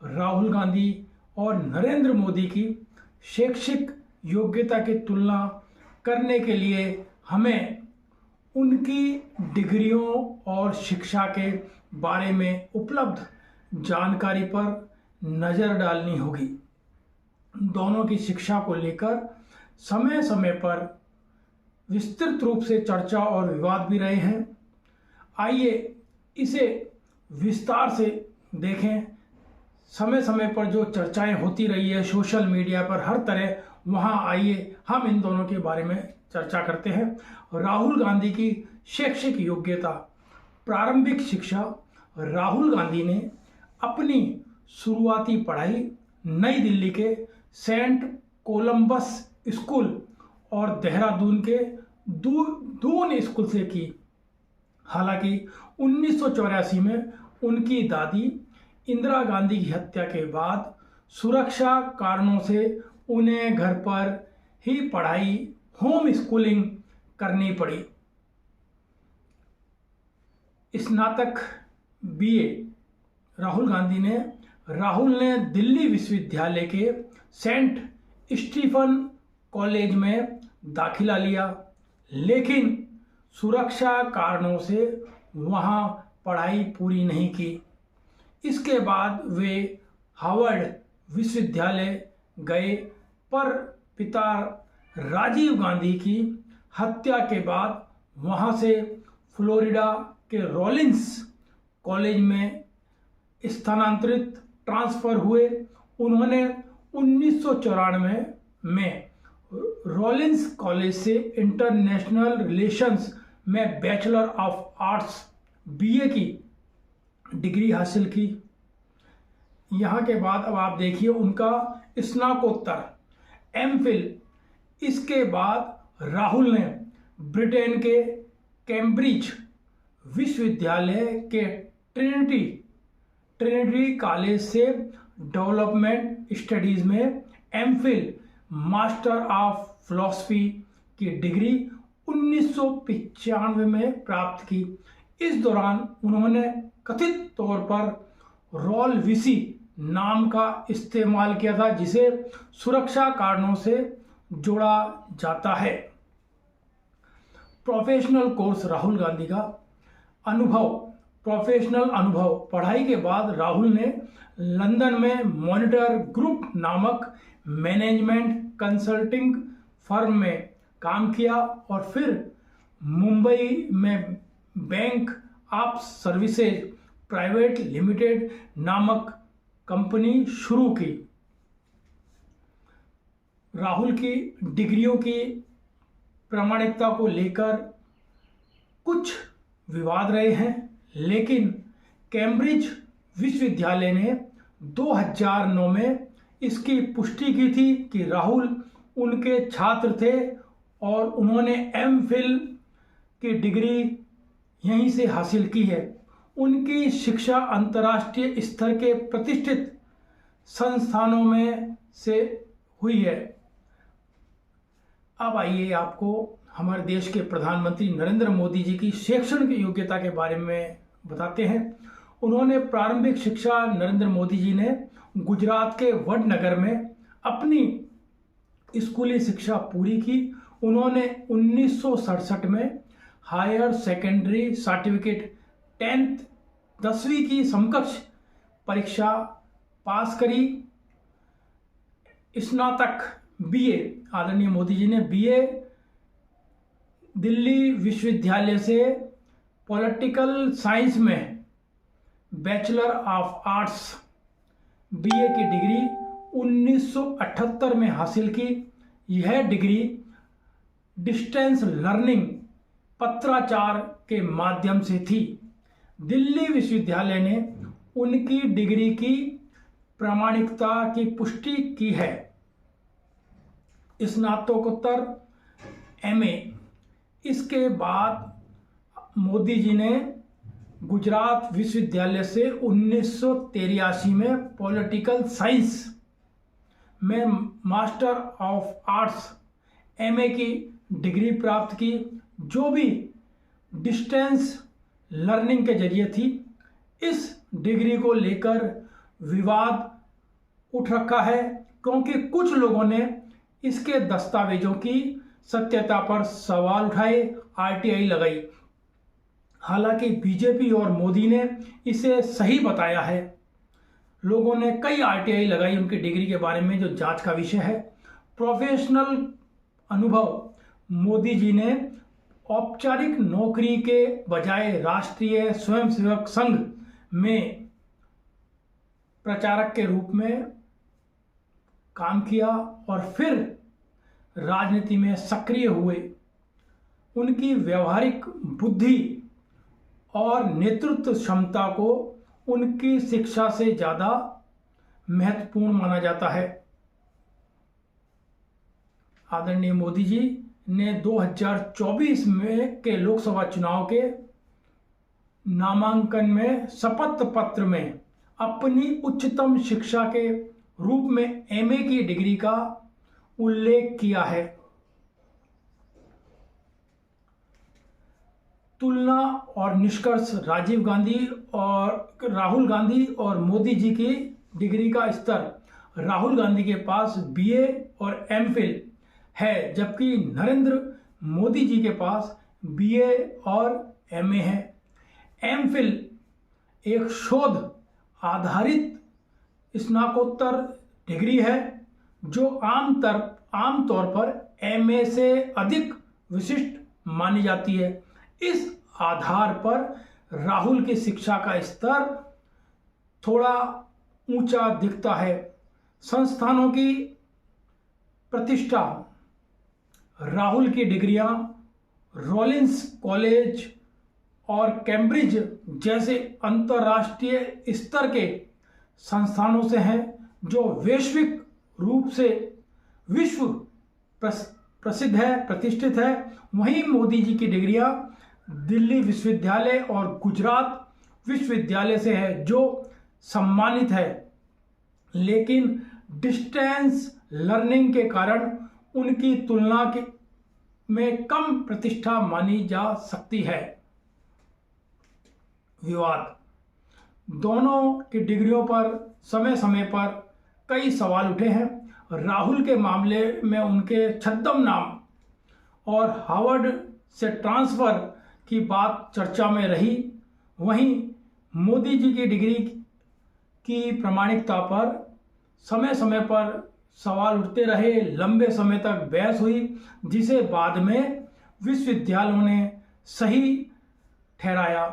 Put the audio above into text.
राहुल गांधी और नरेंद्र मोदी की शैक्षिक योग्यता की तुलना करने के लिए हमें उनकी डिग्रियों और शिक्षा के बारे में उपलब्ध जानकारी पर नज़र डालनी होगी। दोनों की शिक्षा को लेकर समय समय पर विस्तृत रूप से चर्चा और विवाद भी रहे हैं। आइए इसे विस्तार से देखें। समय समय पर जो चर्चाएं होती रही है सोशल मीडिया पर हर तरह, वहां आइए हम इन दोनों के बारे में चर्चा करते हैं। राहुल गांधी की शैक्षिक योग्यता। प्रारंभिक शिक्षा। राहुल गांधी ने अपनी शुरुआती पढ़ाई नई दिल्ली के सेंट कोलंबस स्कूल और देहरादून के दून स्कूल से की। हालांकि 1984 में उनकी दादी इंदिरा गांधी की हत्या के बाद सुरक्षा कारणों से उन्हें घर पर ही पढ़ाई, होम स्कूलिंग करनी पड़ी। स्नातक बीए। राहुल ने दिल्ली विश्वविद्यालय के सेंट स्टीफन कॉलेज में दाखिला लिया, लेकिन सुरक्षा कारणों से वहां पढ़ाई पूरी नहीं की। इसके बाद वे हार्वर्ड विश्वविद्यालय गए, पर पिता राजीव गांधी की हत्या के बाद वहां से फ्लोरिडा के रॉलिंस कॉलेज में स्थानांतरित ट्रांसफर हुए। उन्होंने 1994 में रॉलिंस कॉलेज से इंटरनेशनल रिलेशंस में बैचलर ऑफ आर्ट्स बीए की डिग्री हासिल की। यहाँ के बाद अब आप देखिए उनका स्नातकोत्तर एमफिल। इसके बाद राहुल ने ब्रिटेन के कैम्ब्रिज विश्वविद्यालय के ट्रिनिटी कॉलेज से डेवलपमेंट स्टडीज में एमफिल मास्टर ऑफ फिलॉसफी की डिग्री 1995 में प्राप्त की। इस दौरान उन्होंने कथित तौर पर रॉल वीसी नाम का इस्तेमाल किया था, जिसे सुरक्षा कारणों से जोड़ा जाता है। Professional course. राहुल गांधी का प्रोफेशनल अनुभव। पढ़ाई के बाद राहुल ने लंदन में मॉनिटर ग्रुप नामक मैनेजमेंट कंसल्टिंग फर्म में काम किया और फिर मुंबई में bank of services private limited नामक कंपनी शुरू की। राहुल की डिग्रियों की प्रामाणिकता को लेकर कुछ विवाद रहे हैं, लेकिन कैम्ब्रिज विश्वविद्यालय ने 2009 में इसकी पुष्टि की थी कि राहुल उनके छात्र थे और उन्होंने एमफिल की डिग्री यहीं से हासिल की है। उनकी शिक्षा अंतर्राष्ट्रीय स्तर के प्रतिष्ठित संस्थानों में से हुई है। अब आइए आपको हमारे देश के प्रधानमंत्री नरेंद्र मोदी जी की शैक्षणिक योग्यता के बारे में बताते हैं। उन्होंने प्रारंभिक शिक्षा नरेंद्र मोदी जी ने गुजरात के वडनगर में अपनी स्कूली शिक्षा पूरी की। उन्होंने 1967 में हायर सेकेंडरी सर्टिफिकेट 10वीं की समकक्ष परीक्षा पास करी। स्नातक बीए। आदरणीय मोदी जी ने बीए दिल्ली विश्वविद्यालय से पॉलिटिकल साइंस में बैचलर ऑफ आर्ट्स बीए की डिग्री 1978 में हासिल की। यह डिग्री डिस्टेंस लर्निंग पत्राचार के माध्यम से थी। दिल्ली विश्वविद्यालय ने उनकी डिग्री की प्रामाणिकता की पुष्टि की है। स्नातकोत्तर एमए। इसके बाद मोदी जी ने गुजरात विश्वविद्यालय से 1983 में पॉलिटिकल साइंस में मास्टर ऑफ आर्ट्स एमए की डिग्री प्राप्त की, जो भी डिस्टेंस लर्निंग के जरिए थी। इस डिग्री को लेकर विवाद उठ रखा है, क्योंकि कुछ लोगों ने इसके दस्तावेजों की सत्यता पर सवाल उठाए, आरटीआई लगाई। हालांकि बीजेपी और मोदी ने इसे सही बताया है। लोगों ने कई आरटीआई लगाई उनकी डिग्री के बारे में, जो जांच का विषय है। प्रोफेशनल अनुभव: मोदी जी ने औपचारिक नौकरी के बजाय राष्ट्रीय स्वयंसेवक संघ में प्रचारक के रूप में काम किया और फिर राजनीति में सक्रिय हुए। उनकी व्यवहारिक बुद्धि और नेतृत्व क्षमता को उनकी शिक्षा से ज़्यादा महत्वपूर्ण माना जाता है। आदरणीय मोदी जी ने 2024 में के लोकसभा चुनाव के नामांकन में शपथ पत्र में अपनी उच्चतम शिक्षा के रूप में एमए की डिग्री का उल्लेख किया है। तुलना और निष्कर्ष: राजीव गांधी और राहुल गांधी और मोदी जी की डिग्री का स्तर: राहुल गांधी के पास बीए और एमफिल है, जबकि नरेंद्र मोदी जी के पास बीए और एमए है। एमफिल एक शोध आधारित स्नातकोत्तर डिग्री है, जो आमतौर पर एमए से अधिक विशिष्ट मानी जाती है। इस आधार पर राहुल की शिक्षा का स्तर थोड़ा ऊंचा दिखता है। संस्थानों की प्रतिष्ठा: राहुल की डिग्रियां रॉलिंस कॉलेज और कैम्ब्रिज जैसे अंतर्राष्ट्रीय स्तर के संस्थानों से हैं, जो वैश्विक रूप से प्रसिद्ध है, प्रतिष्ठित है। वहीं मोदी जी की डिग्रियां दिल्ली विश्वविद्यालय और गुजरात विश्वविद्यालय से है, जो सम्मानित है, लेकिन डिस्टेंस लर्निंग के कारण उनकी तुलना में कम प्रतिष्ठा मानी जा सकती है। विवाद: दोनों की डिग्रियों पर समय समय पर कई सवाल उठे हैं। राहुल के मामले में उनके छद्म नाम और हार्वर्ड से ट्रांसफर की बात चर्चा में रही। वहीं मोदी जी की डिग्री की प्रामाणिकता पर समय समय पर सवाल उठते रहे। लंबे समय तक बहस हुई, जिसे बाद में विश्वविद्यालयों ने सही ठहराया।